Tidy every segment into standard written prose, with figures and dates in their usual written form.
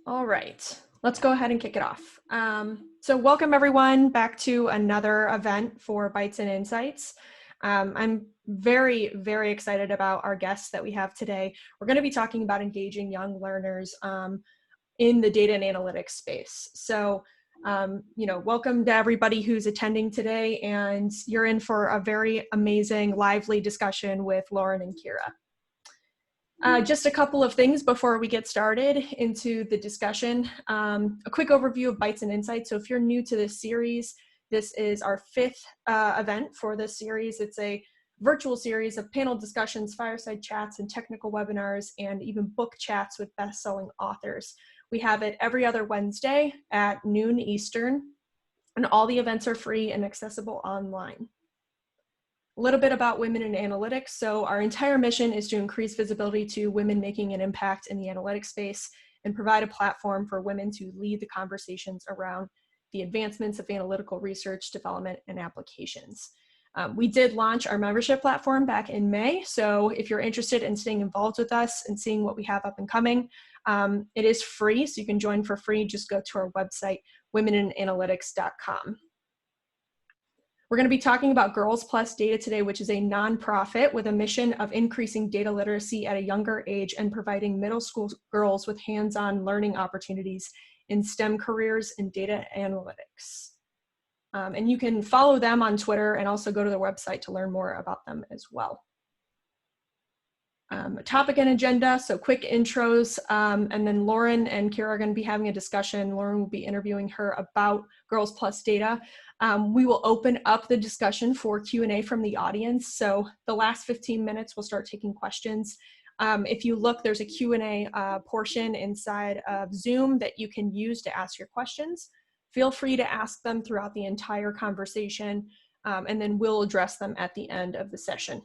All right, let's go ahead and kick it off. So welcome everyone back to another event for Bytes and Insights. I'm very, very excited about our guests that we have today. We're going to be talking about engaging young learners in the data and analytics space. So, welcome to everybody who's attending today, and you're in for a very amazing, lively discussion with Lauren and Kira. Just a couple of things before we get started into the discussion. A quick overview of Bytes and Insights. So if you're new to this series, this is our fifth event for this series. It's a virtual series of panel discussions, fireside chats, and technical webinars, and even book chats with best-selling authors. We have it every other Wednesday at noon Eastern, and all the events are free and accessible online. A little bit about women in analytics. So our entire mission is to increase visibility to women making an impact in the analytics space and provide a platform for women to lead the conversations around the advancements of analytical research, development, and applications. We did launch our membership platform back in May. So if you're interested in staying involved with us and seeing what we have up and coming, it is free. So you can join for free. Just go to our website, womeninanalytics.com. We're going to be talking about Girls Plus Data today, which is a nonprofit with a mission of increasing data literacy at a younger age and providing middle school girls with hands-on learning opportunities in STEM careers and data analytics. And you can follow them on Twitter and also go to their website to learn more about them as well. A topic and agenda, so quick intros, and then Lauren and Kira are going to be having a discussion. Lauren will be interviewing her about Girls Plus Data. We will open up the discussion for Q&A from the audience. So the last 15 minutes, we'll start taking questions. If you look, there's a Q&A portion inside of Zoom that you can use to ask your questions. Feel free to ask them throughout the entire conversation, and then we'll address them at the end of the session.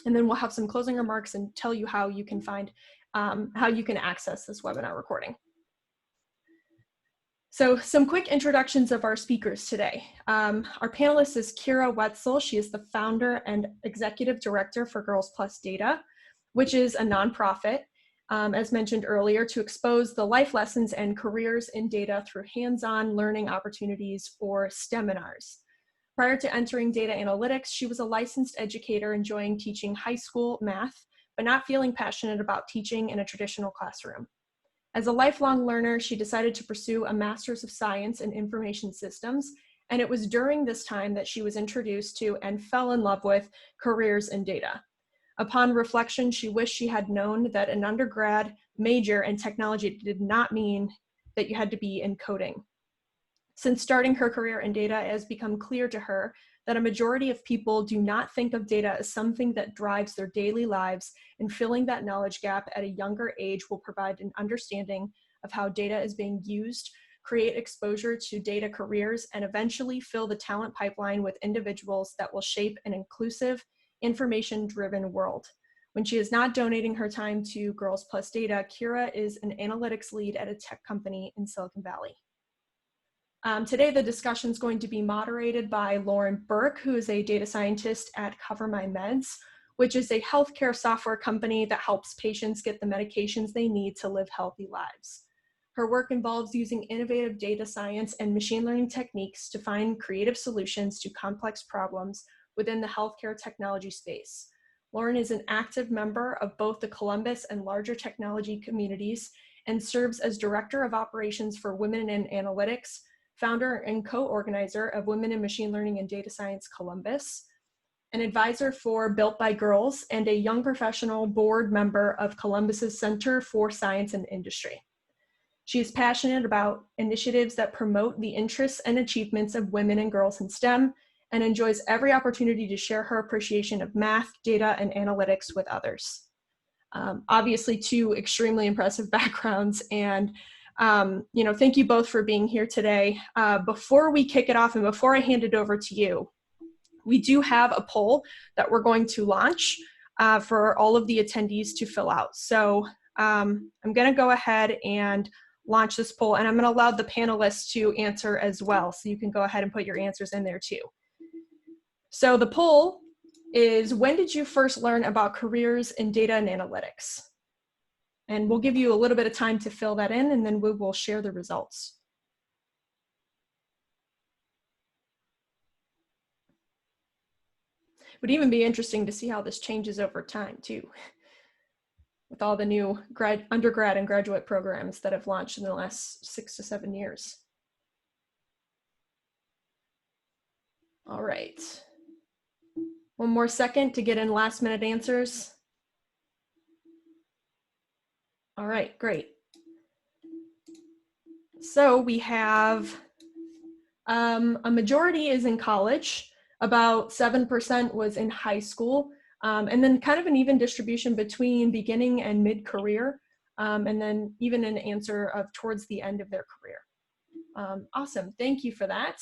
And then we'll have some closing remarks and tell you how you can find, how you can access this webinar recording. So some quick introductions of our speakers today. Our panelist is Kira Wetzel. She is the founder and executive director for Girls Plus Data, which is a nonprofit, as mentioned earlier, to expose the life lessons and careers in data through hands-on learning opportunities or STEMinars. Prior to entering data analytics, she was a licensed educator enjoying teaching high school math, but not feeling passionate about teaching in a traditional classroom. As a lifelong learner, she decided to pursue a Master's of Science in Information Systems, and it was during this time that she was introduced to and fell in love with careers in data. Upon reflection, she wished she had known that an undergrad major in technology did not mean that you had to be in coding. Since starting her career in data, it has become clear to her that a majority of people do not think of data as something that drives their daily lives, and filling that knowledge gap at a younger age will provide an understanding of how data is being used, create exposure to data careers, and eventually fill the talent pipeline with individuals that will shape an inclusive, information-driven world. When she is not donating her time to Girls Plus Data, Kira is an analytics lead at a tech company in Silicon Valley. Today, the discussion is going to be moderated by Lauren Burke, who is a data scientist at CoverMyMeds, which is a healthcare software company that helps patients get the medications they need to live healthy lives. Her work involves using innovative data science and machine learning techniques to find creative solutions to complex problems within the healthcare technology space. Lauren is an active member of both the Columbus and larger technology communities and serves as Director of Operations for Women in Analytics, founder and co-organizer of Women in Machine Learning and Data Science Columbus, an advisor for Built by Girls, and a young professional board member of Columbus's Center for Science and Industry. She is passionate about initiatives that promote the interests and achievements of women and girls in STEM, and enjoys every opportunity to share her appreciation of math, data, and analytics with others. Obviously, two extremely impressive backgrounds, and thank you both for being here today. Before we kick it off and before I hand it over to you, we do have a poll that we're going to launch for all of the attendees to fill out. So I'm going to go ahead and launch this poll, and I'm going to allow the panelists to answer as well. So you can go ahead and put your answers in there too. So the poll is, when did you first learn about careers in data and analytics? And we'll give you a little bit of time to fill that in, and then we will share the results. It would even be interesting to see how this changes over time too, with all the new undergrad and graduate programs that have launched in the last 6 to 7 years. All right. One more second to get in last minute answers. All right, great. So we have a majority is in college, about 7% was in high school, and then kind of an even distribution between beginning and mid-career, and then even an answer of towards the end of their career. Awesome, thank you for that.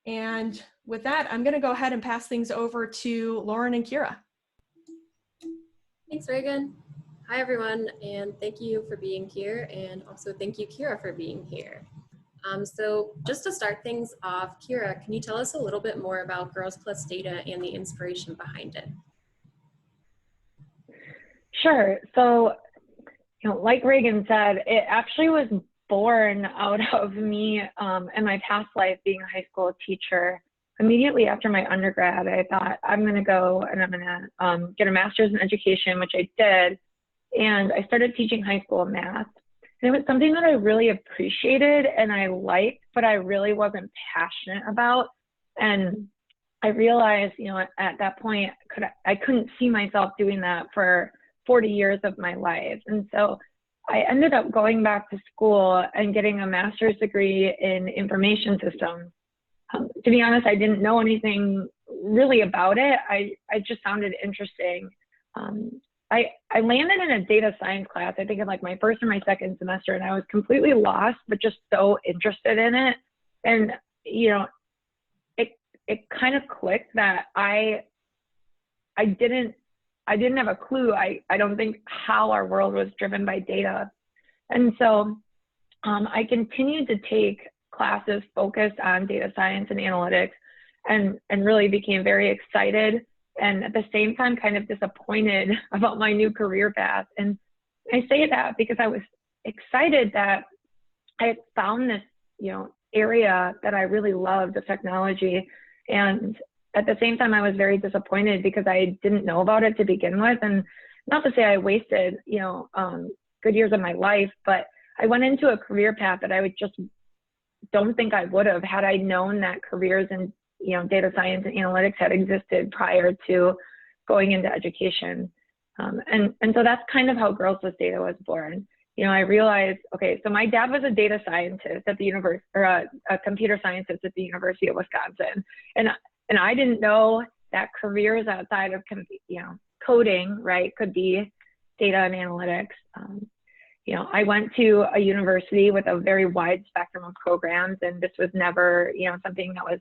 And with that, I'm gonna go ahead and pass things over to Lauren and Kira. Thanks, Reagan. Hi, everyone, and thank you for being here, and also thank you, Kira, for being here. So just to start things off, Kira, can you tell us a little bit more about Girls Plus Data and the inspiration behind it? Sure. So, like Reagan said, it actually was born out of me in my past life being a high school teacher. Immediately after my undergrad, I thought I'm going to go and I'm going to get a master's in education, which I did. And I started teaching high school math. And it was something that I really appreciated and I liked, but I really wasn't passionate about. And I realized, at that point, I couldn't see myself doing that for 40 years of my life. And so I ended up going back to school and getting a master's degree in information systems. To be honest, I didn't know anything really about it. I just found it interesting. I landed in a data science class, I think in like my first or my second semester, and I was completely lost, but just so interested in it. And, it kind of clicked that I didn't have a clue, I don't think, how our world was driven by data. And so I continued to take classes focused on data science and analytics and really became very excited and at the same time kind of disappointed about my new career path. And I say that because I was excited that I had found this, area that I really loved, the technology. And at the same time, I was very disappointed because I didn't know about it to begin with. And not to say I wasted, good years of my life, but I went into a career path that I would just don't think I would have had I known that careers in, data science and analytics had existed prior to going into education. And so that's kind of how Girls Plus Data was born. I realized, okay, so my dad was a data scientist at the university, or a computer scientist at the University of Wisconsin. And I didn't know that careers outside of, coding, right, could be data and analytics. I went to a university with a very wide spectrum of programs, and this was never, something that was,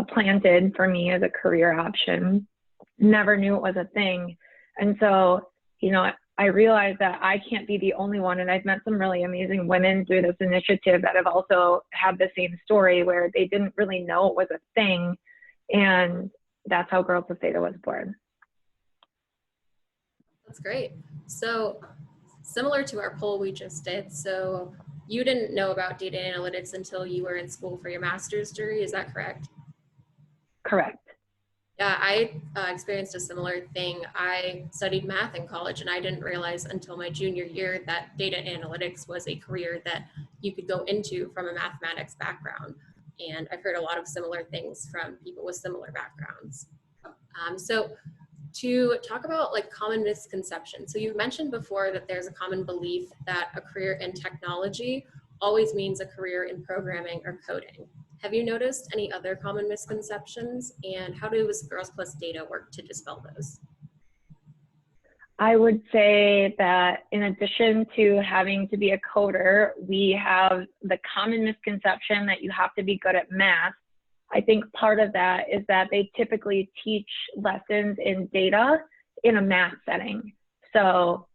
planted for me as a career option. Never knew it was a thing. And so, I realized that I can't be the only one, and I've met some really amazing women through this initiative that have also had the same story where they didn't really know it was a thing. And that's how Girls Plus Data was born. That's great. So similar to our poll we just did, so you didn't know about data analytics until you were in school for your master's degree, is that correct? Correct. Yeah, I experienced a similar thing. I studied math in college, and I didn't realize until my junior year that data analytics was a career that you could go into from a mathematics background. And I've heard a lot of similar things from people with similar backgrounds. So to talk about common misconceptions. So you've mentioned before that there's a common belief that a career in technology always means a career in programming or coding. Have you noticed any other common misconceptions, and how does Girls Plus Data work to dispel those? I would say that in addition to having to be a coder, we have the common misconception that you have to be good at math. I think part of that is that they typically teach lessons in data in a math setting. So,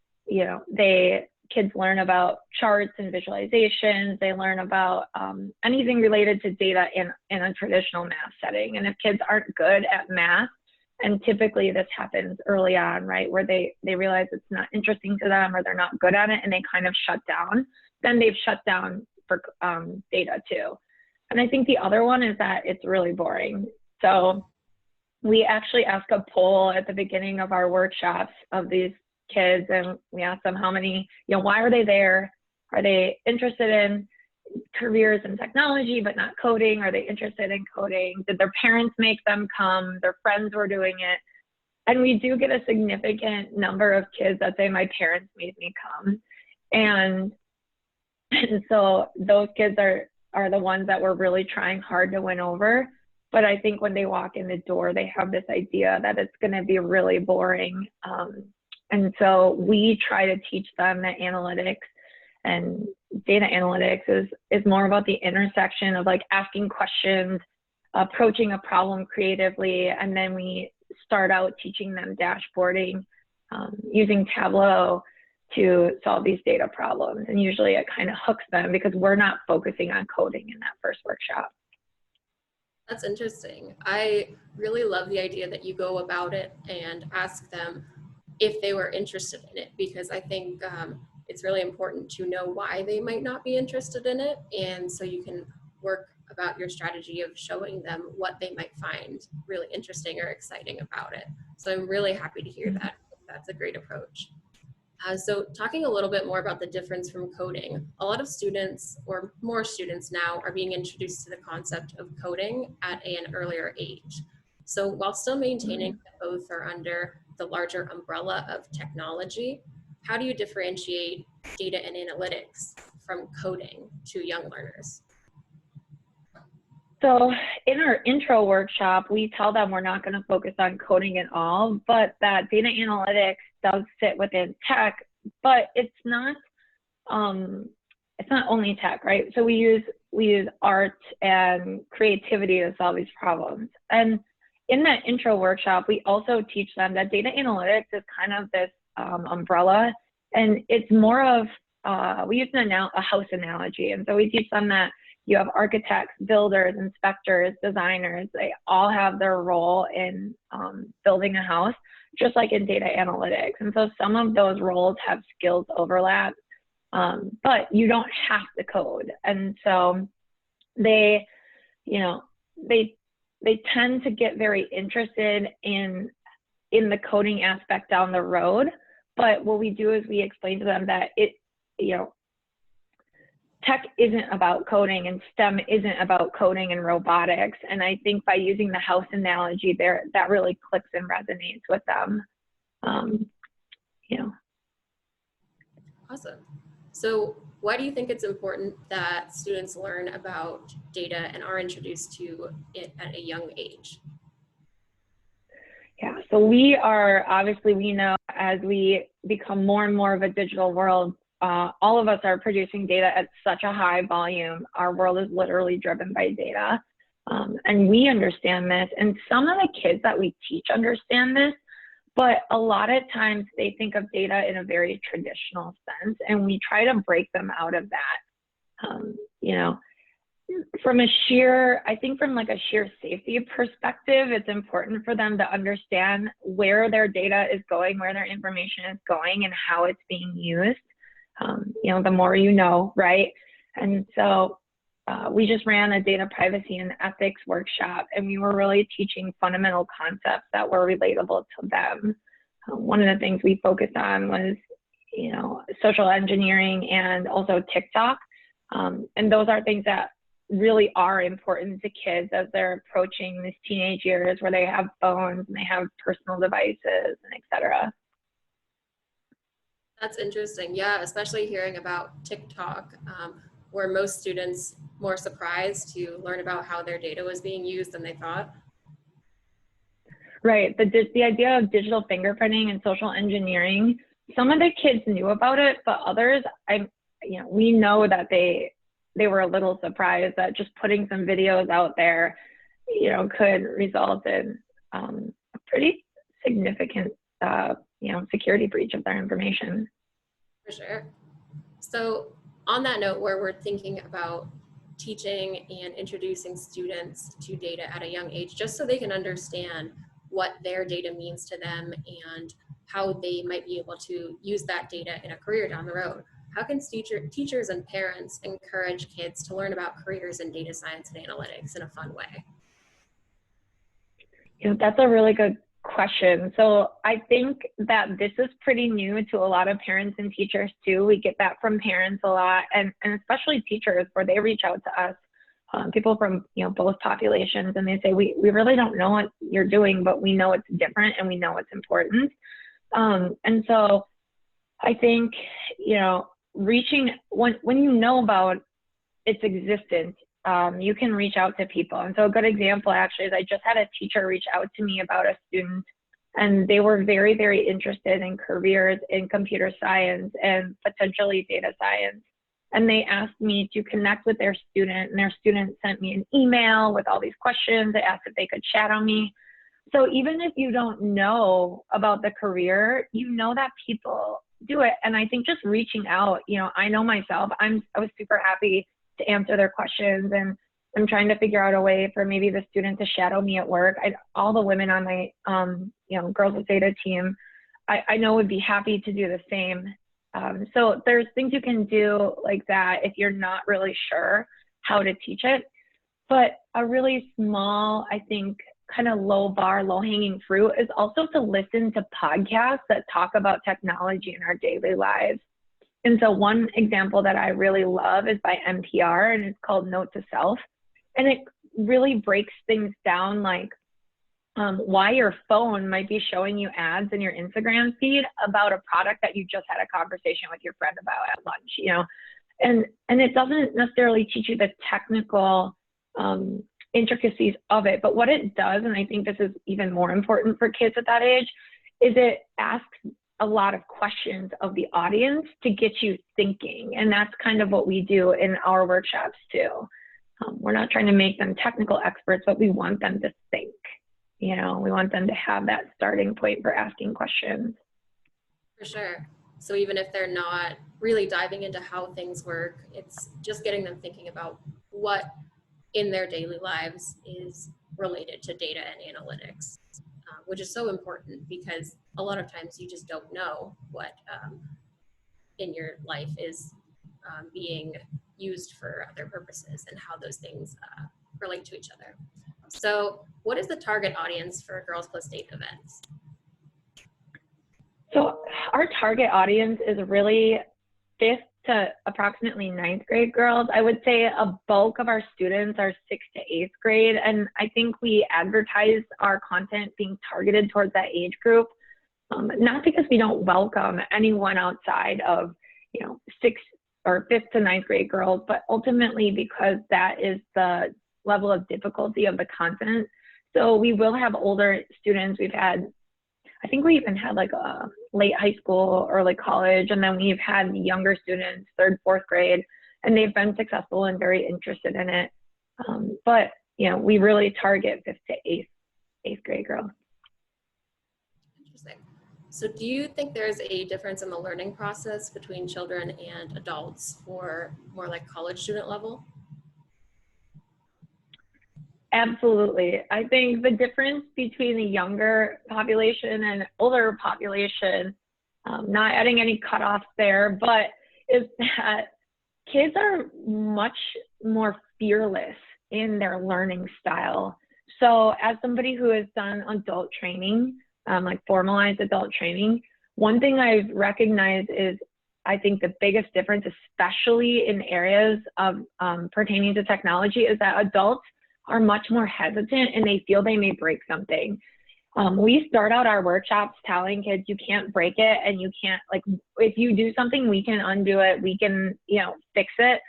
kids learn about charts and visualizations. They learn about anything related to data in a traditional math setting. And if kids aren't good at math, And typically this happens early on, right, where they realize it's not interesting to them or they're not good at it and they kind of shut down. Then they've shut down for data too. And I think the other one is that it's really boring. So we actually ask a poll at the beginning of our workshops of these kids, and we ask them how many, why are they there? Are they interested in careers in technology but not coding? Are they interested in coding? Did their parents make them come? Their friends were doing it? And we do get a significant number of kids that say, my parents made me come. And so those kids are the ones that we're really trying hard to win over. But I think when they walk in the door, they have this idea that it's going to be really boring. And so we try to teach them that analytics and data analytics is more about the intersection of like asking questions, approaching a problem creatively, and then we start out teaching them dashboarding using Tableau to solve these data problems. And usually it kind of hooks them because we're not focusing on coding in that first workshop. That's interesting. I really love the idea that you go about it and ask them if they were interested in it, because I think it's really important to know why they might not be interested in it. And so you can work about your strategy of showing them what they might find really interesting or exciting about it. So I'm really happy to hear that. That's a great approach. So talking a little bit more about the difference from coding, a lot of students, or more students now, are being introduced to the concept of coding at an earlier age. So while still maintaining that both are under the larger umbrella of technology, how do you differentiate data and analytics from coding to young learners? So in our intro workshop, we tell them we're not going to focus on coding at all, but that data analytics does sit within tech, but it's not only tech, right? So we use art and creativity to solve these problems. And in that intro workshop, we also teach them that data analytics is kind of this umbrella, and it's more of, we use a house analogy. And so we teach them that you have architects, builders, inspectors, designers. They all have their role in building a house, just like in data analytics. And so some of those roles have skills overlap, but you don't have to code. And so they tend to get very interested in the coding aspect down the road. But what we do is we explain to them that tech isn't about coding and STEM isn't about coding and robotics. And I think by using the house analogy there, that really clicks and resonates with them. Awesome. So why do you think it's important that students learn about data and are introduced to it at a young age? Yeah, so we know as we become more and more of a digital world, all of us are producing data at such a high volume. Our world is literally driven by data. And we understand this. And some of the kids that we teach understand this, but a lot of times they think of data in a very traditional sense. And we try to break them out of that. From a sheer safety perspective, it's important for them to understand where their data is going, where their information is going, and how it's being used. The more you know, right? And so we just ran a data privacy and ethics workshop, and we were really teaching fundamental concepts that were relatable to them. One of the things we focused on was, social engineering and also TikTok. And those are things that really are important to kids as they're approaching these teenage years where they have phones and they have personal devices and et cetera. That's interesting. Yeah, especially hearing about TikTok, were most students more surprised to learn about how their data was being used than they thought? Right. The idea of digital fingerprinting and social engineering, some of the kids knew about it, but others, we know that they were a little surprised that just putting some videos out there, could result in a pretty significant security breach of their information. For sure. So on that note, where we're thinking about teaching and introducing students to data at a young age, just so they can understand what their data means to them and how they might be able to use that data in a career down the road. How can teachers and parents encourage kids to learn about careers in data science and analytics in a fun way? You know, that's a really good question. So I think that this is pretty new to a lot of parents and teachers too. We get that from parents a lot, and especially teachers, where they reach out to us, people from, you know, both populations, and they say, we really don't know what you're doing, but we know it's different and we know it's important. And so I think, you know, reaching, when you know about its existence, you can reach out to people. And so a good example actually is I just had a teacher reach out to me about a student, and they were very, very interested in careers in computer science and potentially data science. And they asked me to connect with their student, and their student sent me an email with all these questions. They asked if they could chat on me. So even if you don't know about the career, you know that people do it. And I think just reaching out, you know, I know myself, I was super happy to answer their questions, and I'm trying to figure out a way for maybe the student to shadow me at work. All the women on my, you know, Girls with Data team, I know would be happy to do the same. So there's things you can do like that if you're not really sure how to teach it. But a really small, I think, kind of low bar, low hanging fruit is also to listen to podcasts that talk about technology in our daily lives. And so one example that I really love is by NPR, and it's called Note to Self. And it really breaks things down, like why your phone might be showing you ads in your Instagram feed about a product that you just had a conversation with your friend about at lunch, you know. And it doesn't necessarily teach you the technical intricacies of it, but what it does, and I think this is even more important for kids at that age, is it asks a lot of questions of the audience to get you thinking. And that's kind of what we do in our workshops too. We're not trying to make them technical experts, but we want them to think. You know, we want them to have that starting point for asking questions. For sure. So even if they're not really diving into how things work, it's just getting them thinking about what in their daily lives is related to data and analytics, which is so important because a lot of times you just don't know what in your life is being used for other purposes and how those things relate to each other. So what is the target audience for Girls Plus Data events? So our target audience is really 5th to approximately 9th grade girls. I would say a bulk of our students are 6th to 8th grade. And I think we advertise our content being targeted towards that age group, not because we don't welcome anyone outside of, you know, 6th or 5th to 9th grade girls, but ultimately because that is the level of difficulty of the content. So we will have older students. We've had, I think we even had like a late high school, early college, and then we've had younger students, 3rd, 4th grade, and they've been successful and very interested in it. But, you know, we really target 5th to 8th grade girls. Interesting. So do you think there's a difference in the learning process between children and adults for more like college student level? Absolutely. I think the difference between the younger population and older population, not adding any cutoffs there, but is that kids are much more fearless in their learning style. So as somebody who has done adult training, like formalized adult training, one thing I've recognized is I think the biggest difference, especially in areas of pertaining to technology, is that adults are much more hesitant and they feel they may break something. We start out our workshops telling kids you can't break it, and you can't, like, if you do something, we can undo it, we can, you know, fix it.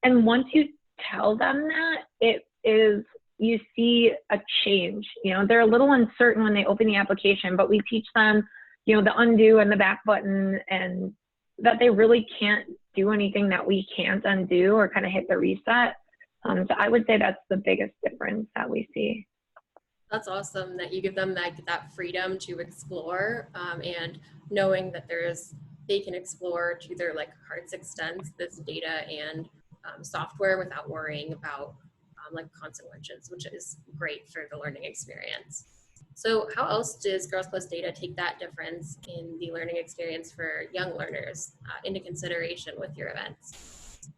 And once you tell them that, it is, you see a change. You know, they're a little uncertain when they open the application, but we teach them, you know, the undo and the back button, and that they really can't do anything that we can't undo or kind of hit the reset. So I would say that's the biggest difference that we see. That's awesome that you give them that freedom to explore, and knowing that they can explore to their like heart's extent this data and software without worrying about like consequences, which is great for the learning experience. So how else does Girls Plus Data take that difference in the learning experience for young learners into consideration with your events?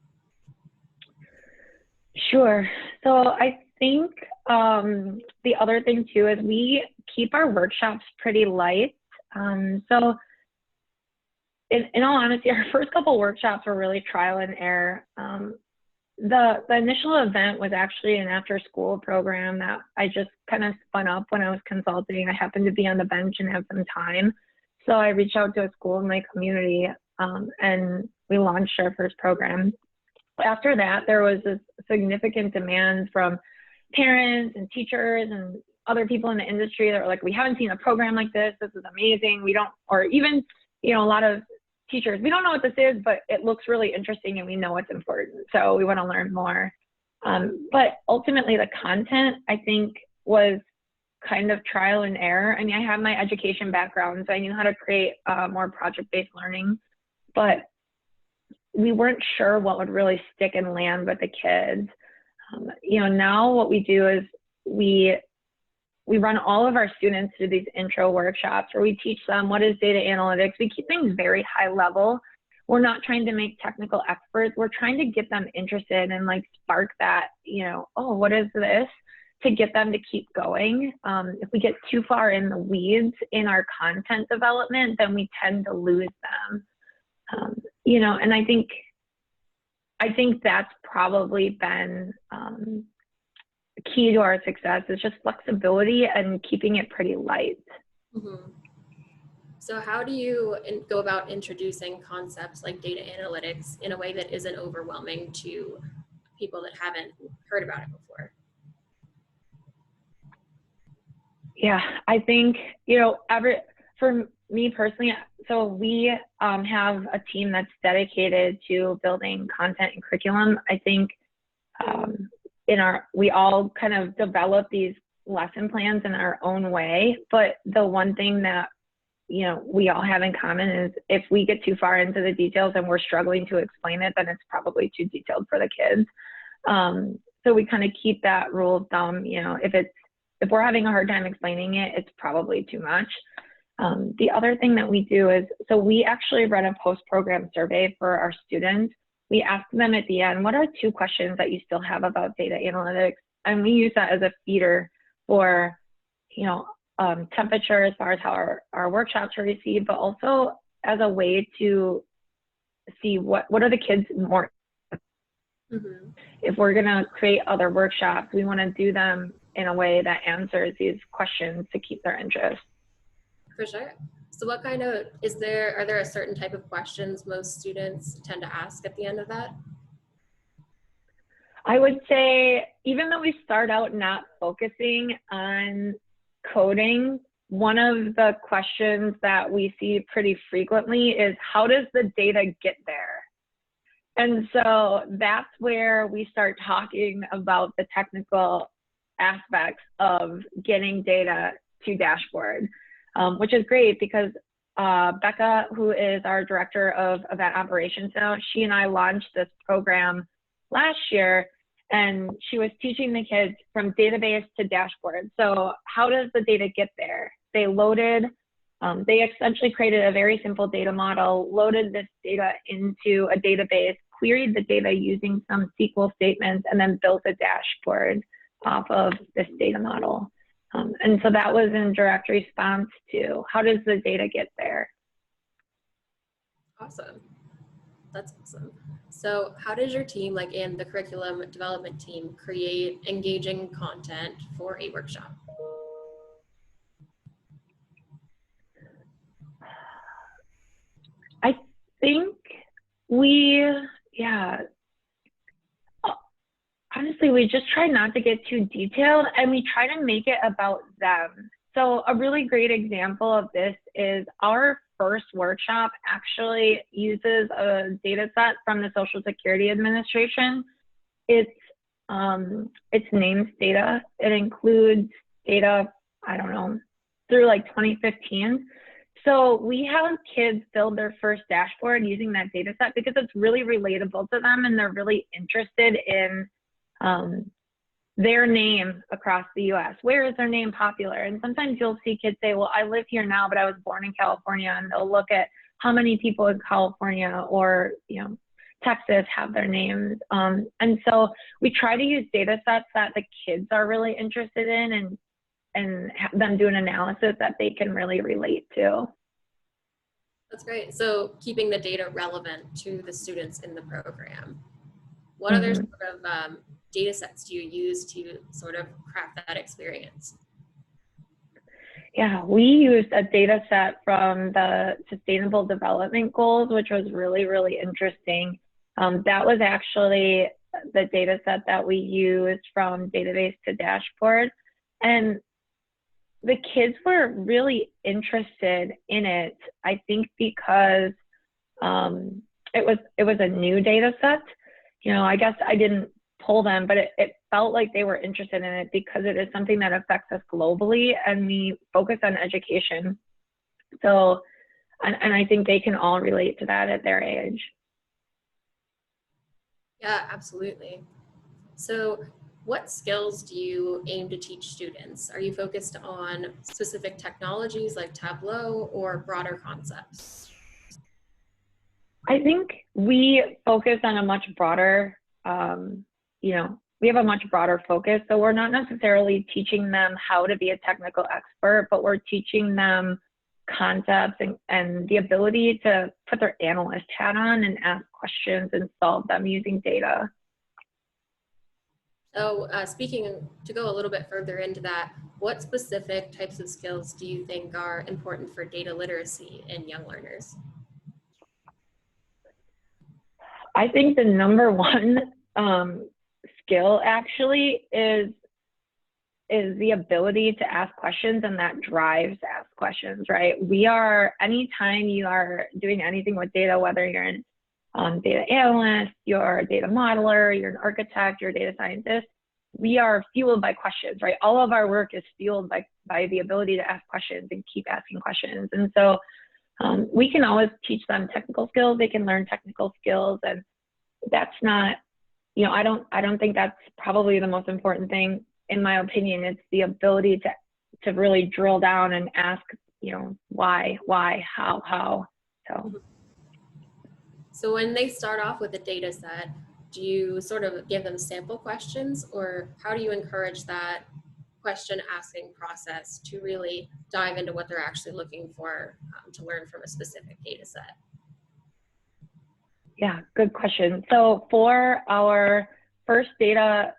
Sure. So I think the other thing too is we keep our workshops pretty light. So in all honesty, our first couple workshops were really trial and error. The initial event was actually an after school program that I just kind of spun up when I was consulting. I happened to be on the bench and have some time. So I reached out to a school in my community and we launched our first program. After that, there was this significant demand from parents and teachers and other people in the industry that were like, we haven't seen a program like this. This is amazing. We don't, or even, you know, a lot of teachers, we don't know what this is, but it looks really interesting and we know it's important. So we want to learn more. But ultimately the content, I think, was kind of trial and error. I mean, I have my education background, so I knew how to create more project-based learning, but we weren't sure what would really stick and land with the kids. You know, now what we do is we run all of our students through these intro workshops where we teach them what is data analytics. We keep things very high level. We're not trying to make technical experts. We're trying to get them interested and like spark that, you know, oh, what is this? To get them to keep going. If we get too far in the weeds in our content development, then we tend to lose them. You know, and I think that's probably been key to our success, is just flexibility and keeping it pretty light. Mm-hmm. So how do you go about introducing concepts like data analytics in a way that isn't overwhelming to people that haven't heard about it before? Yeah, I think, you know, for me personally, so we have a team that's dedicated to building content and curriculum. I think we all kind of develop these lesson plans in our own way, but the one thing that, you know, we all have in common is if we get too far into the details and we're struggling to explain it, then it's probably too detailed for the kids. So we kind of keep that rule of thumb, you know, if we're having a hard time explaining it, it's probably too much. The other thing that we do is, so we actually run a post-program survey for our students. We ask them at the end, what are 2 questions that you still have about data analytics? And we use that as a feeder for, you know, temperature as far as how our workshops are received, but also as a way to see what are the kids more. Mm-hmm. If we're going to create other workshops, we want to do them in a way that answers these questions to keep their interest. For sure. So what kind of, are there a certain type of questions most students tend to ask at the end of that? I would say, even though we start out not focusing on coding, one of the questions that we see pretty frequently is, how does the data get there? And so that's where we start talking about the technical aspects of getting data to dashboard. Which is great because Becca, who is our director of event operations now, she and I launched this program last year, and she was teaching the kids from database to dashboard. So how does the data get there? They essentially created a very simple data model, loaded this data into a database, queried the data using some SQL statements, and then built a dashboard off of this data model. And so that was in direct response to, how does the data get there? Awesome. That's awesome. So how does your team, and the curriculum development team, create engaging content for a workshop? I think honestly, we just try not to get too detailed, and we try to make it about them. So a really great example of this is our first workshop actually uses a data set from the Social Security Administration. It's names data. It includes data, I don't know, through like 2015. So we have kids build their first dashboard using that data set because it's really relatable to them, and they're really interested in their name across the US. Where is their name popular? And sometimes you'll see kids say, well, I live here now, but I was born in California, and they'll look at how many people in California or, you know, Texas have their names. And so we try to use data sets that the kids are really interested in, and have them do an analysis that they can really relate to. That's great. So keeping the data relevant to the students in the program. What other sort of data sets do you use to sort of craft that experience? Yeah, we used a data set from the Sustainable Development Goals, which was really, really interesting. That was actually the data set that we used from database to dashboard. And the kids were really interested in it, I think because it was a new data set. You know, I guess I didn't pull them, but it felt like they were interested in it because it is something that affects us globally, and we focus on education. So, and I think they can all relate to that at their age. Yeah, absolutely. So what skills do you aim to teach students? Are you focused on specific technologies like Tableau or broader concepts? I think we focus on a much broader, you know, we have a much broader focus. So we're not necessarily teaching them how to be a technical expert, but we're teaching them concepts and the ability to put their analyst hat on and ask questions and solve them using data. So speaking, to go a little bit further into that, what specific types of skills do you think are important for data literacy in young learners? I think the number one skill actually is the ability to ask questions, and that drives ask questions, right? Anytime you are doing anything with data, whether you're an data analyst, you're a data modeler, you're an architect, you're a data scientist, we are fueled by questions, right? All of our work is fueled by the ability to ask questions and keep asking questions. And so we can always teach them technical skills. They can learn technical skills, and that's not, you know, I don't think that's probably the most important thing. In my opinion, it's the ability to really drill down and ask, you know, why, how. So when they start off with a data set, do you sort of give them sample questions, or how do you encourage that question asking process to really dive into what they're actually looking for to learn from a specific data set? Yeah, good question. So for our first data,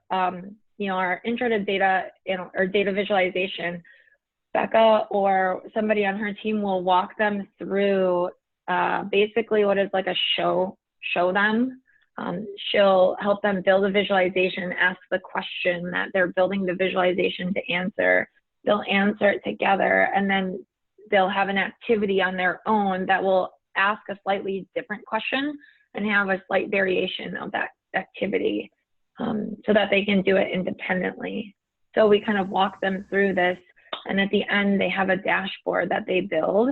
you know, our intro to data or data visualization, Becca or somebody on her team will walk them through basically what is like a show them. She'll help them build a visualization, ask the question that they're building the visualization to answer. They'll answer it together, and then they'll have an activity on their own that will ask a slightly different question and have a slight variation of that activity so that they can do it independently. So we kind of walk them through this, and at the end they have a dashboard that they build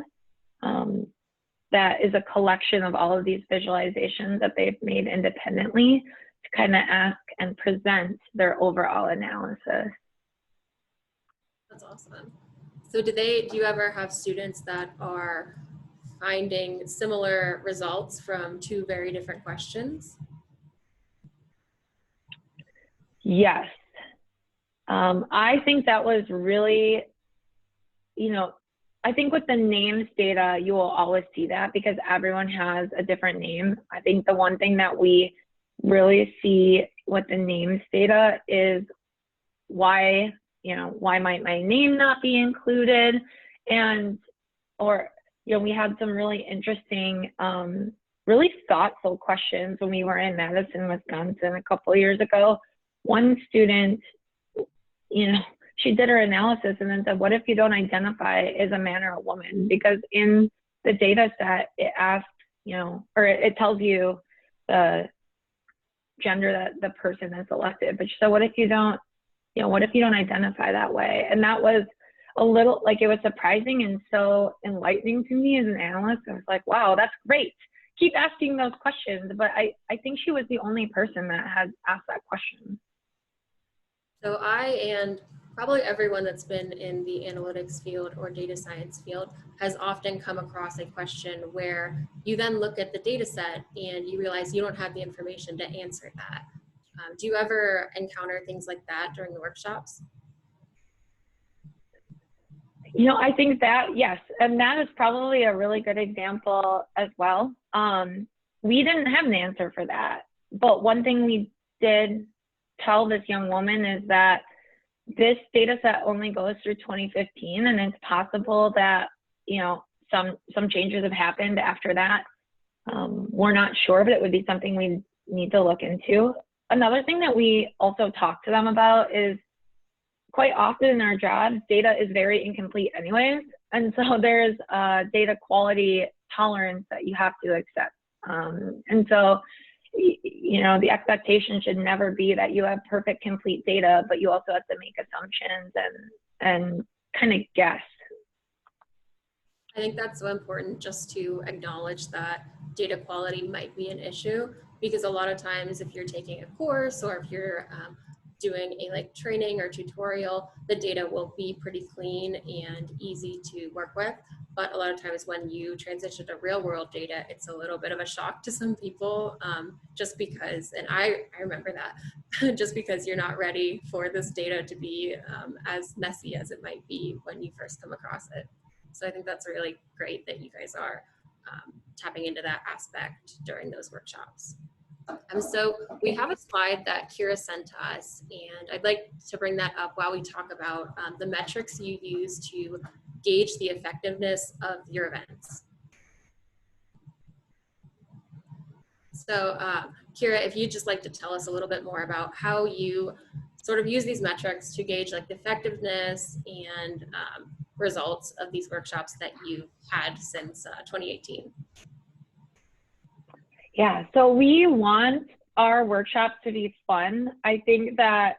that is a collection of all of these visualizations that they've made independently to kind of ask and present their overall analysis. That's awesome. So do you ever have students that are finding similar results from two very different questions? Yes. I think that was really, you know, I think with the names data, you will always see that because everyone has a different name. I think the one thing that we really see with the names data is why might my name not be included? Or, you know, we had some really interesting, really thoughtful questions when we were in Madison, Wisconsin a couple of years ago. One student, you know, she did her analysis and then said, what if you don't identify as a man or a woman? Because in the data set, it asks, you know, or it tells you the gender that the person has selected. But so what if you don't, you know, what if you don't identify that way? And that was a little, like, it was surprising and so enlightening to me as an analyst. I was like, wow, that's great. Keep asking those questions. But I think she was the only person that had asked that question. So I and probably everyone that's been in the analytics field or data science field has often come across a question where you then look at the data set and you realize you don't have the information to answer that. Do you ever encounter things like that during the workshops? You know, I think that, yes, and that is probably a really good example as well. We didn't have an answer for that, but one thing we did tell this young woman is that this data set only goes through 2015, and it's possible that, you know, some changes have happened after that. We're not sure, but it would be something we need to look into. Another thing that we also talk to them about is quite often in our jobs, data is very incomplete anyways. And so there's data quality tolerance that you have to accept. And so, you know, the expectation should never be that you have perfect, complete data, but you also have to make assumptions and kind of guess. I think that's so important, just to acknowledge that data quality might be an issue, because a lot of times if you're taking a course or if you're doing a training or tutorial, the data will be pretty clean and easy to work with. But a lot of times when you transition to real world data, it's a little bit of a shock to some people, just because, and I remember that, just because you're not ready for this data to be as messy as it might be when you first come across it. So I think that's really great that you guys are tapping into that aspect during those workshops. So we have a slide that Kira sent to us, and I'd like to bring that up while we talk about the metrics you use to gauge the effectiveness of your events. So Kira, if you'd just like to tell us a little bit more about how you sort of use these metrics to gauge the effectiveness and results of these workshops that you've had since 2018. Yeah, so we want our workshops to be fun. I think that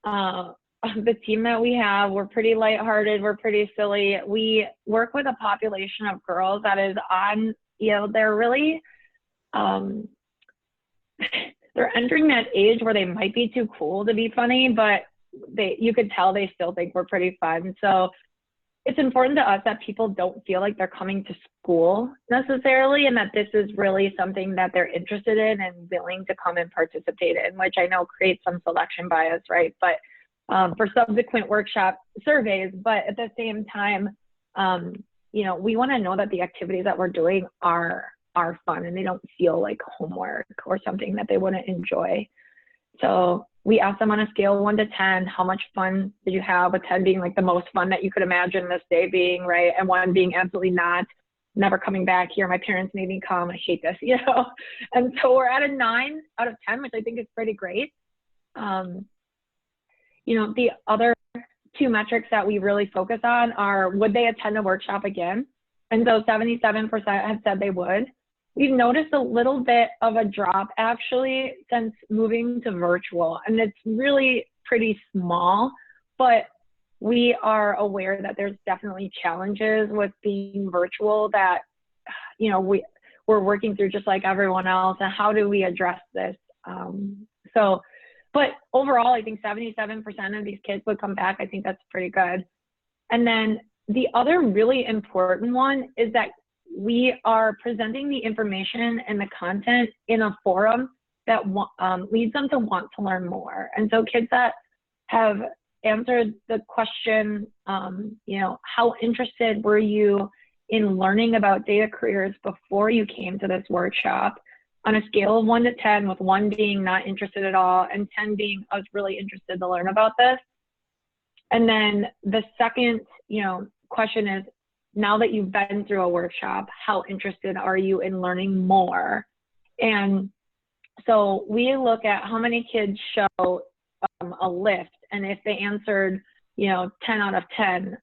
the team that we have, we're pretty lighthearted, we're pretty silly. We work with a population of girls that is on, you know, they're really, they're entering that age where they might be too cool to be funny, but you could tell they still think we're pretty fun. So it's important to us that people don't feel like they're coming to school necessarily, and that this is really something that they're interested in and willing to come and participate in, which I know creates some selection bias, right? But for subsequent workshop surveys, but at the same time, you know, we want to know that the activities that we're doing are fun and they don't feel like homework or something that they wouldn't enjoy. So we asked them on a scale of 1 to 10, how much fun did you have, with 10 being the most fun that you could imagine this day being, right? And 1 being absolutely not, never coming back here. My parents made me come, I hate this, you know? And so we're at a 9 out of 10, which I think is pretty great. You know, the other 2 metrics that we really focus on are, would they attend a workshop again? And so 77% have said they would. We've noticed a little bit of a drop actually since moving to virtual, and it's really pretty small, but we are aware that there's definitely challenges with being virtual that, you know, we're working through just like everyone else, and how do we address this? But overall, I think 77% of these kids would come back. I think that's pretty good. And then the other really important one is that we are presenting the information and the content in a forum that leads them to want to learn more. And so kids that have answered the question, you know, how interested were you in learning about data careers before you came to this workshop, on a scale of 1 to 10, with 1 being not interested at all and 10 being, I was really interested to learn about this. And then the second, you know, question is, now that you've been through a workshop, how interested are you in learning more? And so we look at how many kids show a lift, and if they answered, you know, 10 out of 10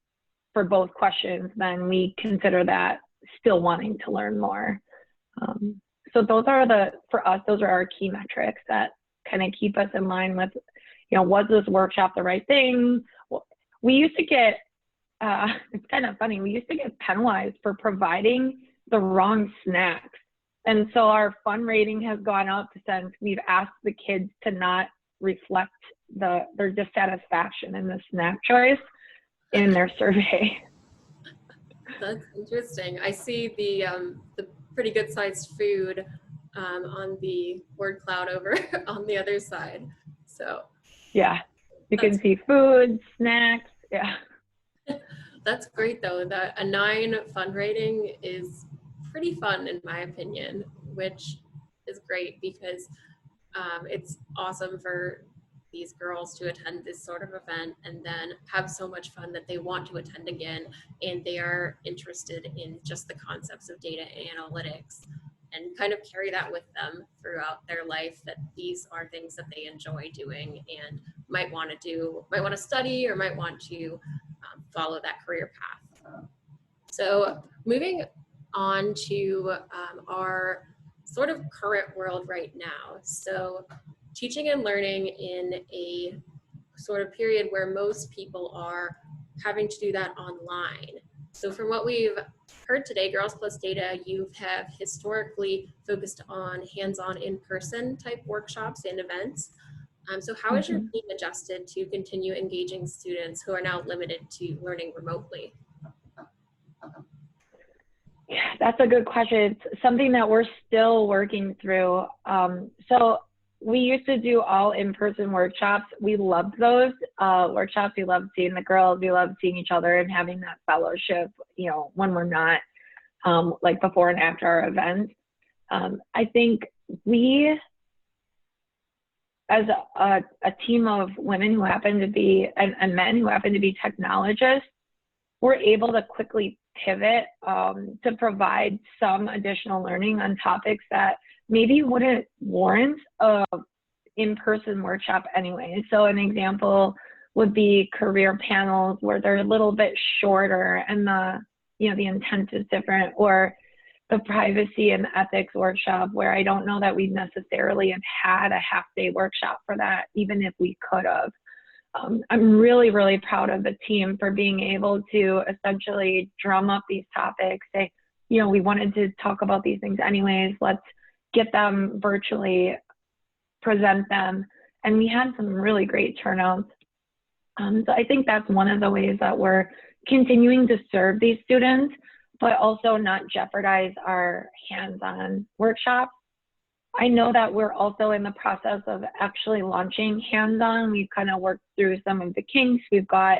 for both questions, then we consider that still wanting to learn more. So those are for us, those are our key metrics that kind of keep us in line with, you know, was this workshop the right thing? We used to get, it's kind of funny, we used to get penalized for providing the wrong snacks. And so our fun rating has gone up since we've asked the kids to not reflect their dissatisfaction in the snack choice in their survey. That's interesting. I see the pretty good sized food on the word cloud over on the other side. So Yeah, you can see food, snacks. Yeah. That's great though. That a 9 fun rating is pretty fun in my opinion, which is great because it's awesome for these girls to attend this sort of event and then have so much fun that they want to attend again, and they are interested in just the concepts of data analytics and kind of carry that with them throughout their life, that these are things that they enjoy doing and might want to study or might want to follow that career path. So moving on to our sort of current world right now. So teaching and learning in a sort of period where most people are having to do that online. So from what we've heard today, Girls Plus Data, you have historically focused on hands-on in-person type workshops and events. So how has your team adjusted to continue engaging students who are now limited to learning remotely? Yeah, that's a good question. It's something that we're still working through. So we used to do all in-person workshops. We loved those workshops. We loved seeing the girls. We loved seeing each other and having that fellowship, you know, when we're not like before and after our events. I think we, as a team of women who happen to be, and men who happen to be technologists, we're able to quickly pivot to provide some additional learning on topics that maybe wouldn't warrant a in-person workshop anyway. So an example would be career panels where they're a little bit shorter and the intent is different, or the privacy and ethics workshop where I don't know that we necessarily have had a half-day workshop for that, even if we could have. I'm really, really proud of the team for being able to essentially drum up these topics, say, you know, we wanted to talk about these things anyways, let's get them virtually, present them. And we had some really great turnouts. So I think that's one of the ways that we're continuing to serve these students, but also not jeopardize our hands-on workshops. I know that we're also in the process of actually launching hands-on. We've kind of worked through some of the kinks. We've got,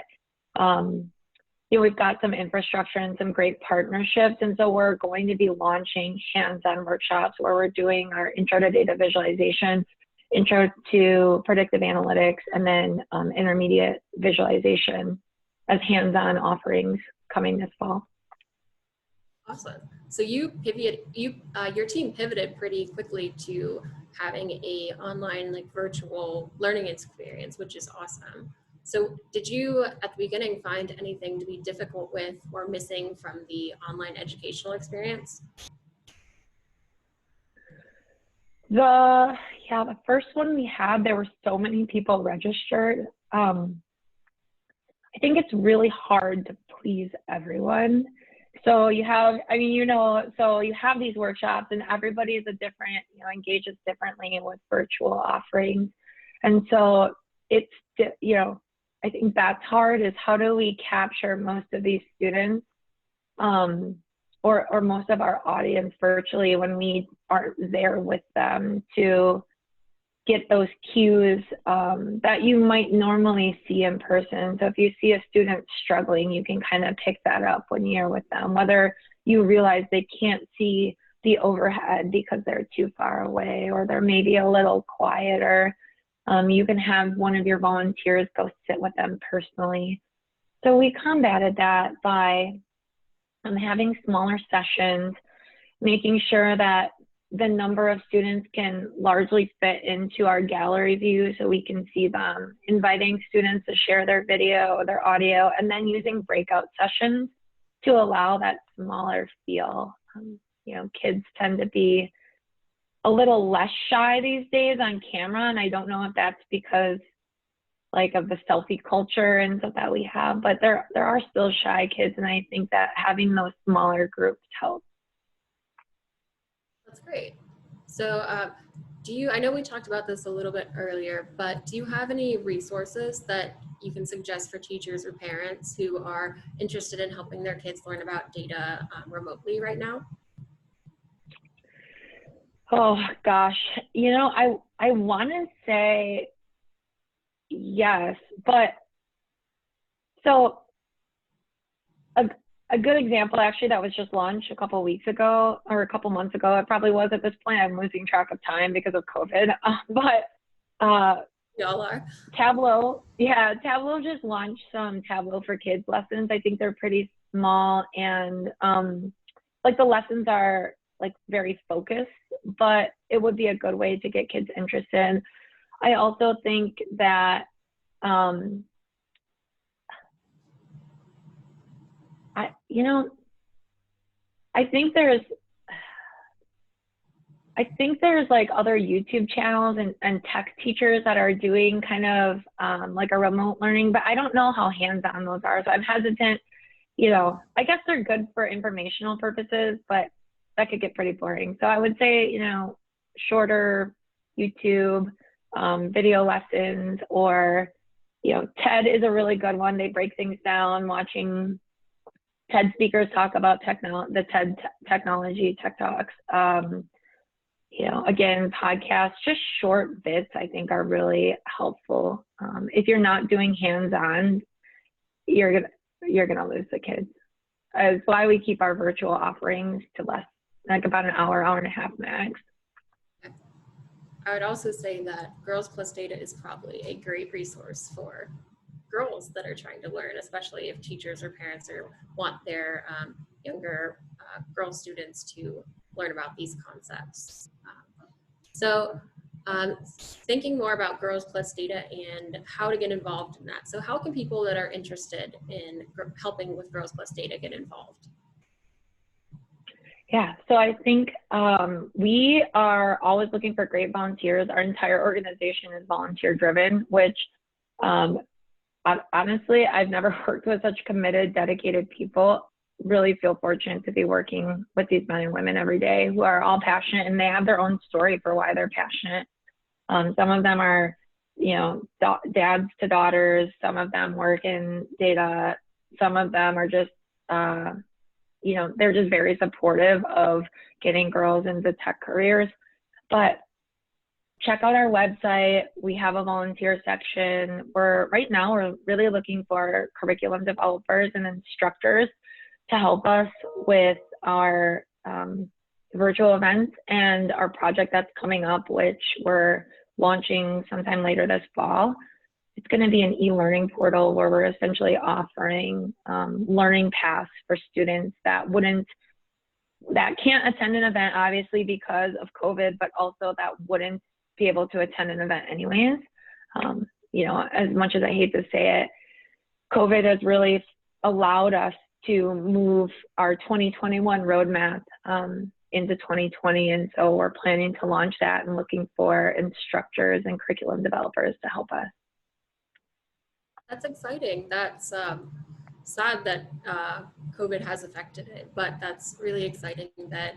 we've got some infrastructure and some great partnerships. And so we're going to be launching hands-on workshops where we're doing our intro to data visualization, intro to predictive analytics, and then intermediate visualization as hands-on offerings coming this fall. Awesome. So your team pivoted pretty quickly to having a online, like virtual learning experience, which is awesome. So did you at the beginning find anything to be difficult with or missing from the online educational experience? The first one we had, there were so many people registered. I think it's really hard to please everyone. So you have, so you have these workshops and everybody is engages differently with virtual offerings. And so it's, I think that's hard, is how do we capture most of these students or most of our audience virtually when we aren't there with them to get those cues that you might normally see in person. So if you see a student struggling, you can kind of pick that up when you're with them, whether you realize they can't see the overhead because they're too far away, or they're maybe a little quieter. You can have one of your volunteers go sit with them personally. So we combated that by having smaller sessions, making sure that the number of students can largely fit into our gallery view so we can see them, inviting students to share their video or their audio, and then using breakout sessions to allow that smaller feel. Kids tend to be a little less shy these days on camera, and I don't know if that's because of the selfie culture and stuff that we have, but there are still shy kids, and I think that having those smaller groups helps. That's great. So I know we talked about this a little bit earlier, but do you have any resources that you can suggest for teachers or parents who are interested in helping their kids learn about data remotely right now? Oh gosh, I want to say yes, but so a good example actually that was just launched a couple weeks ago or a couple months ago, it probably was at this point, I'm losing track of time because of COVID, but Y'all are. Tableau just launched some Tableau for Kids lessons. I think they're pretty small and like the lessons are like very focused, but it would be a good way to get kids interested. I also think that I think there's like other YouTube channels and tech teachers that are doing kind of like a remote learning, but I don't know how hands-on those are. So I'm hesitant, I guess they're good for informational purposes, but that could get pretty boring. So I would say, shorter YouTube video lessons, or, TED is a really good one. They break things down, watching TED speakers talk about the TED technology, tech talks. Again, podcasts, just short bits, I think are really helpful. If you're not doing hands-on, you're gonna lose the kids. That's why we keep our virtual offerings to less, like about an hour and a half max. I would also say that Girls Plus Data is probably a great resource for girls that are trying to learn, especially if teachers or parents want their younger girl students to learn about these concepts. So thinking more about Girls Plus Data and how to get involved in that. So how can people that are interested in helping with Girls Plus Data get involved? Yeah, so I think we are always looking for great volunteers. Our entire organization is volunteer driven, which honestly, I've never worked with such committed, dedicated people. Really feel fortunate to be working with these men and women every day who are all passionate, and they have their own story for why they're passionate. Some of them are, dads to daughters. Some of them work in data. Some of them are just, they're just very supportive of getting girls into tech careers. But check out our website. We have a volunteer section. Right now we're really looking for curriculum developers and instructors to help us with our virtual events and our project that's coming up, which we're launching sometime later this fall. It's going to be an e-learning portal where we're essentially offering learning paths for students that can't attend an event, obviously because of COVID, but also that wouldn't be able to attend an event anyways. As much as I hate to say it, COVID has really allowed us to move our 2021 roadmap into 2020. And so we're planning to launch that and looking for instructors and curriculum developers to help us. That's exciting. That's sad that COVID has affected it, but that's really exciting that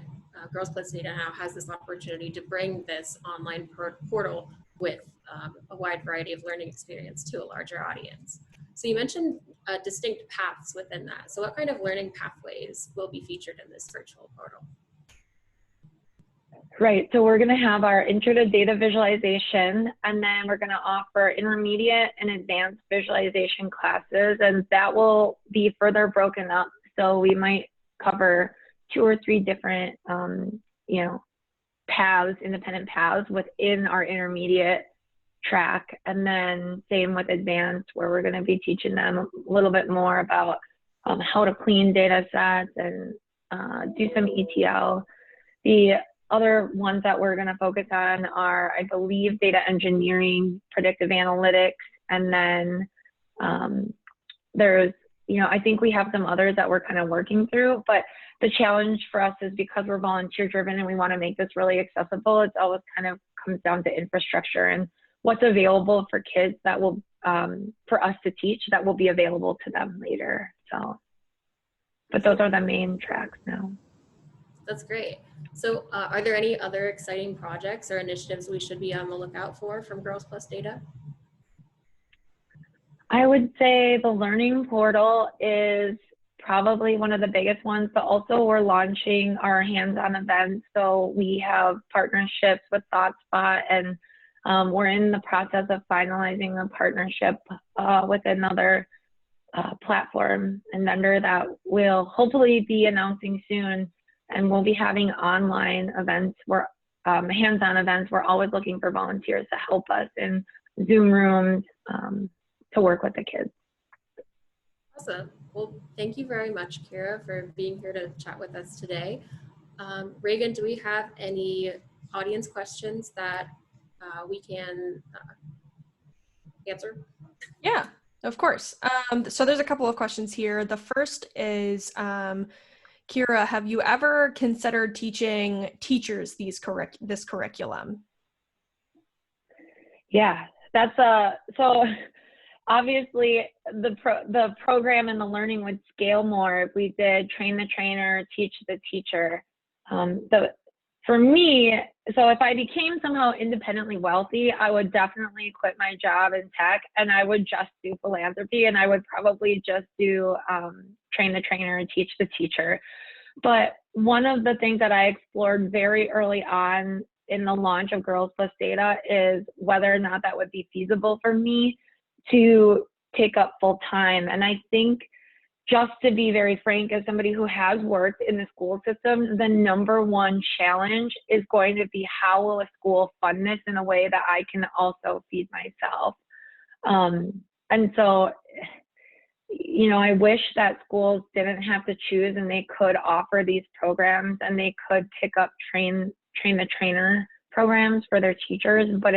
Girls Plus Data now has this opportunity to bring this online portal with a wide variety of learning experience to a larger audience. So you mentioned distinct paths within that. So what kind of learning pathways will be featured in this virtual portal? Right, so we're gonna have our intro to data visualization, and then we're gonna offer intermediate and advanced visualization classes, and that will be further broken up. So we might cover 2 or 3 different, paths, independent paths within our intermediate track. And then same with advanced, where we're gonna be teaching them a little bit more about how to clean data sets and do some ETL. The other ones that we're going to focus on are, I believe, data engineering, predictive analytics, and then there's, I think we have some others that we're kind of working through, but the challenge for us is because we're volunteer driven and we want to make this really accessible, it's always kind of comes down to infrastructure and what's available for kids that will, for us to teach, that will be available to them later. So, but those are the main tracks now. That's great. So are there any other exciting projects or initiatives we should be on the lookout for from Girls Plus Data? I would say the learning portal is probably one of the biggest ones, but also we're launching our hands-on events. So we have partnerships with ThoughtSpot, and we're in the process of finalizing a partnership with another platform and vendor that will hopefully be announcing soon. And we'll be having online events, where hands-on events. We're always looking for volunteers to help us in Zoom rooms to work with the kids. Awesome. Well, thank you very much, Kira, for being here to chat with us today. Reagan, do we have any audience questions that we can answer? Yeah, of course. So there's a couple of questions here. The first is, Kira, have you ever considered teaching teachers this curriculum? Yeah, that's so obviously the program and the learning would scale more if we did train the trainer, teach the teacher. For me, so if I became somehow independently wealthy, I would definitely quit my job in tech and I would just do philanthropy, and I would probably just do train the trainer and teach the teacher. But one of the things that I explored very early on in the launch of Girls Plus Data is whether or not that would be feasible for me to take up full time. And I think, just to be very frank, as somebody who has worked in the school system, the number one challenge is going to be how will a school fund this in a way that I can also feed myself. And so, you know, I wish that schools didn't have to choose and they could offer these programs and they could pick up train the trainer programs for their teachers, but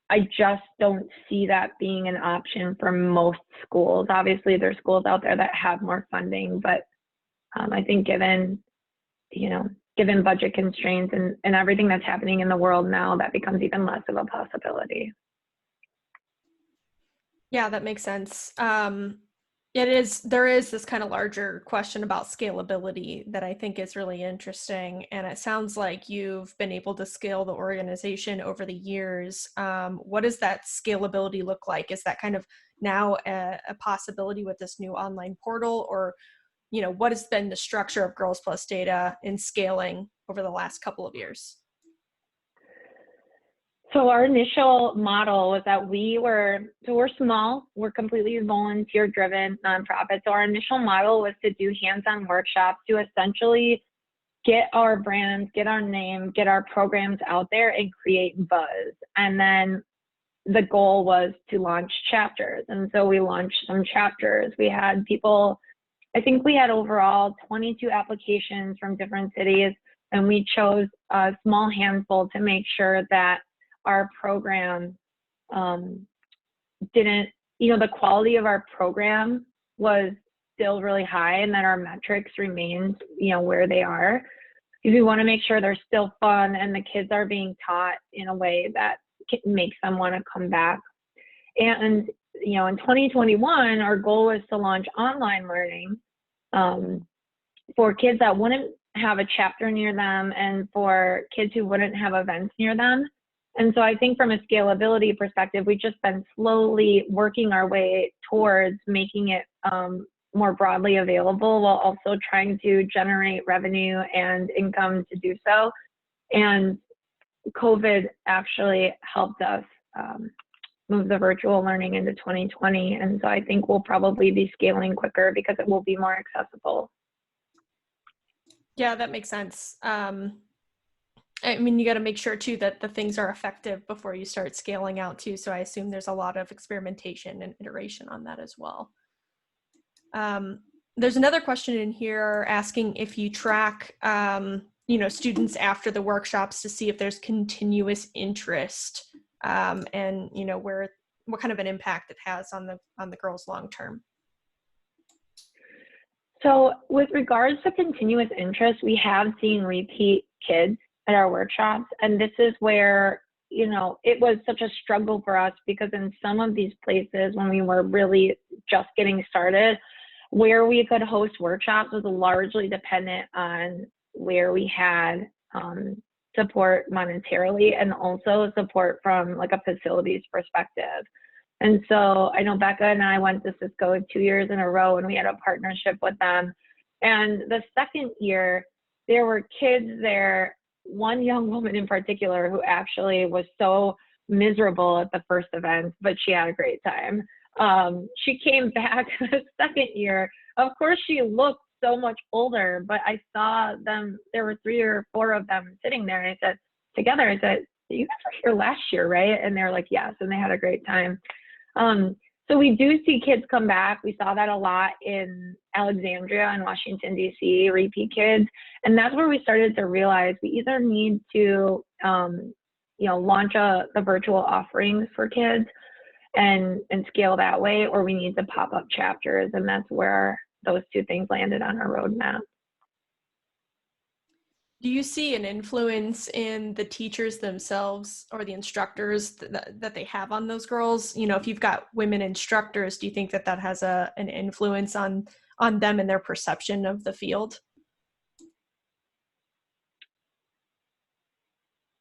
I just don't see that being an option for most schools. Obviously, there's schools out there that have more funding, but I think given budget constraints and everything that's happening in the world now, that becomes even less of a possibility. Yeah, that makes sense. There is this kind of larger question about scalability that I think is really interesting. And it sounds like you've been able to scale the organization over the years. What does that scalability look like? Is that kind of now a possibility with this new online portal, or, you know, what has been the structure of Girls Plus Data in scaling over the last couple of years? So our initial model was that we're small, we're completely volunteer driven nonprofit. So our initial model was to do hands-on workshops to essentially get our brands, get our name, get our programs out there and create buzz. And then the goal was to launch chapters. And so we launched some chapters. We had people, I think we had overall 22 applications from different cities, and we chose a small handful to make sure that our program the quality of our program was still really high and that our metrics remained, where they are. Because we want to make sure they're still fun and the kids are being taught in a way that makes them want to come back. And, in 2021, our goal was to launch online learning for kids that wouldn't have a chapter near them and for kids who wouldn't have events near them. And so I think from a scalability perspective, we've just been slowly working our way towards making it more broadly available while also trying to generate revenue and income to do so. And COVID actually helped us move the virtual learning into 2020. And so I think we'll probably be scaling quicker because it will be more accessible. Yeah, that makes sense. I mean, you got to make sure too that the things are effective before you start scaling out too. So I assume there's a lot of experimentation and iteration on that as well. There's another question in here asking if you track, students after the workshops to see if there's continuous interest, and what kind of an impact it has on the girls long term. So with regards to continuous interest, we have seen repeat kids at our workshops. And this is where, it was such a struggle for us because in some of these places when we were really just getting started, where we could host workshops was largely dependent on where we had support monetarily and also support from like a facilities perspective. And so I know Becca and I went to Cisco 2 years in a row, and we had a partnership with them. And the second year, there were kids there, one young woman in particular who actually was so miserable at the first event, but she had a great time. She came back the second year. Of course, she looked so much older, but I saw them, there were 3 or 4 of them sitting there, and I said, together, I said, you guys were here last year, right? And they're like, yes, and they had a great time. So we do see kids come back. We saw that a lot in Alexandria and Washington, D.C., repeat kids. And that's where we started to realize we either need to, launch the virtual offerings for kids and scale that way, or we need to pop up chapters. And that's where those 2 things landed on our roadmap. Do you see an influence in the teachers themselves or the instructors that they have on those girls? You know, if you've got women instructors, do you think that has an influence on them and their perception of the field?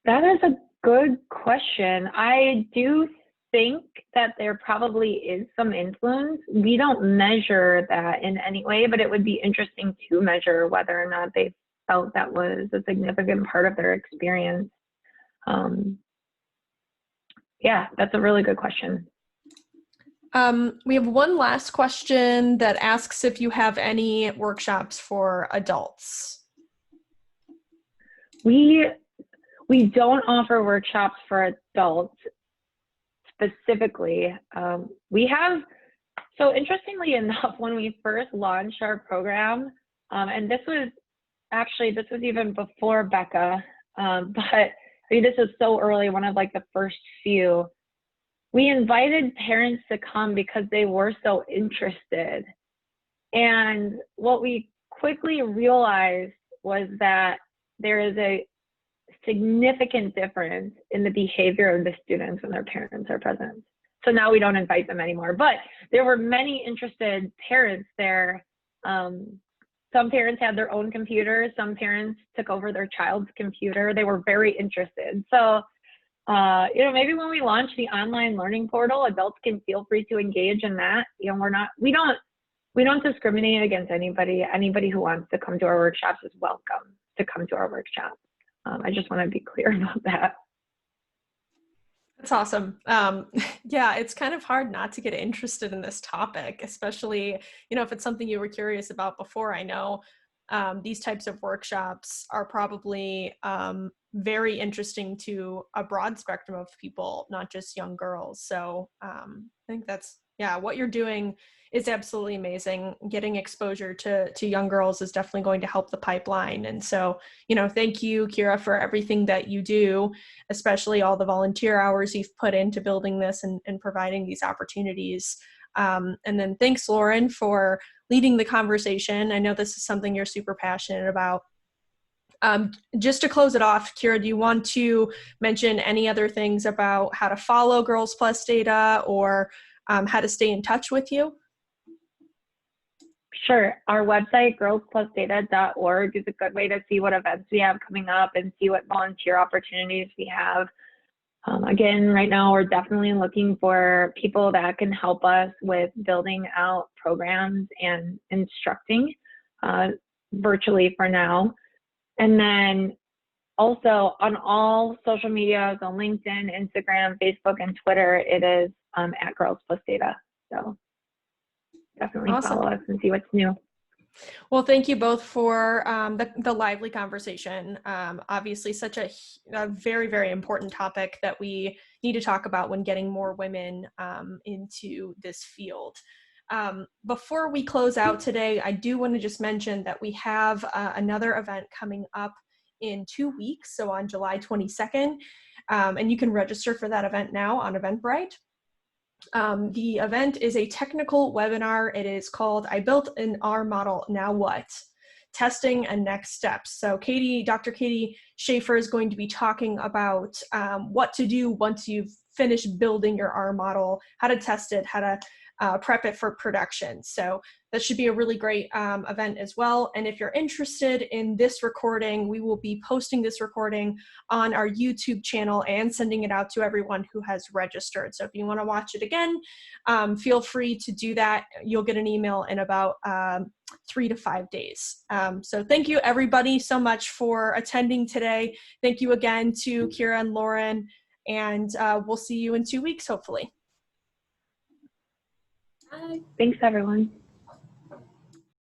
That is a good question. I do think that there probably is some influence. We don't measure that in any way, but it would be interesting to measure whether or not they felt that was a significant part of their experience. Yeah, that's a really good question. We have one last question that asks if you have any workshops for adults. We don't offer workshops for adults specifically. We have, so interestingly enough, when we first launched our program, and this was even before Becca, but I mean, this was so early, one of like the first few, we invited parents to come because they were so interested. And what we quickly realized was that there is a significant difference in the behavior of the students when their parents are present. So now we don't invite them anymore, but there were many interested parents there. Some parents had their own computers. Some parents took over their child's computer. They were very interested. So, maybe when we launch the online learning portal, adults can feel free to engage in that. You know, we don't discriminate against anybody. Anybody who wants to come to our workshops is welcome to come to our workshops. I just want to be clear about that. That's awesome. Yeah, it's kind of hard not to get interested in this topic, especially, if it's something you were curious about before. I know these types of workshops are probably very interesting to a broad spectrum of people, not just young girls. So I think what you're doing is absolutely amazing. Getting exposure to young girls is definitely going to help the pipeline. And so, thank you, Kira, for everything that you do, especially all the volunteer hours you've put into building this and providing these opportunities. And then thanks, Lauren, for leading the conversation. I know this is something you're super passionate about. Just to close it off, Kira, do you want to mention any other things about how to follow Girls Plus Data or how to stay in touch with you? Sure. Our website, girlsplusdata.org, is a good way to see what events we have coming up and see what volunteer opportunities we have. Again, right now, we're definitely looking for people that can help us with building out programs and instructing virtually for now. And then also on all social medias, on LinkedIn, Instagram, Facebook, and Twitter, it is at Girls Plus Data. So definitely follow us and see what's new. Well, thank you both for the lively conversation. Obviously, such a very, very important topic that we need to talk about when getting more women into this field. Before we close out today, I do want to just mention that we have another event coming up in 2 weeks, so on July 22nd, and you can register for that event now on Eventbrite. The event is a technical webinar. It is called I Built an R Model, Now What? Testing and Next Steps. So Dr. Katie Schaefer is going to be talking about what to do once you've finished building your R model, how to test it, how to prep it for production. So that should be a really great event as well. And if you're interested in this recording, we will be posting this recording on our YouTube channel and sending it out to everyone who has registered. So if you want to watch it again, feel free to do that. You'll get an email in about 3 to 5 days. So thank you everybody so much for attending today. Thank you again to Kira and Lauren, and we'll see you in 2 weeks, hopefully. Bye. Thanks, everyone.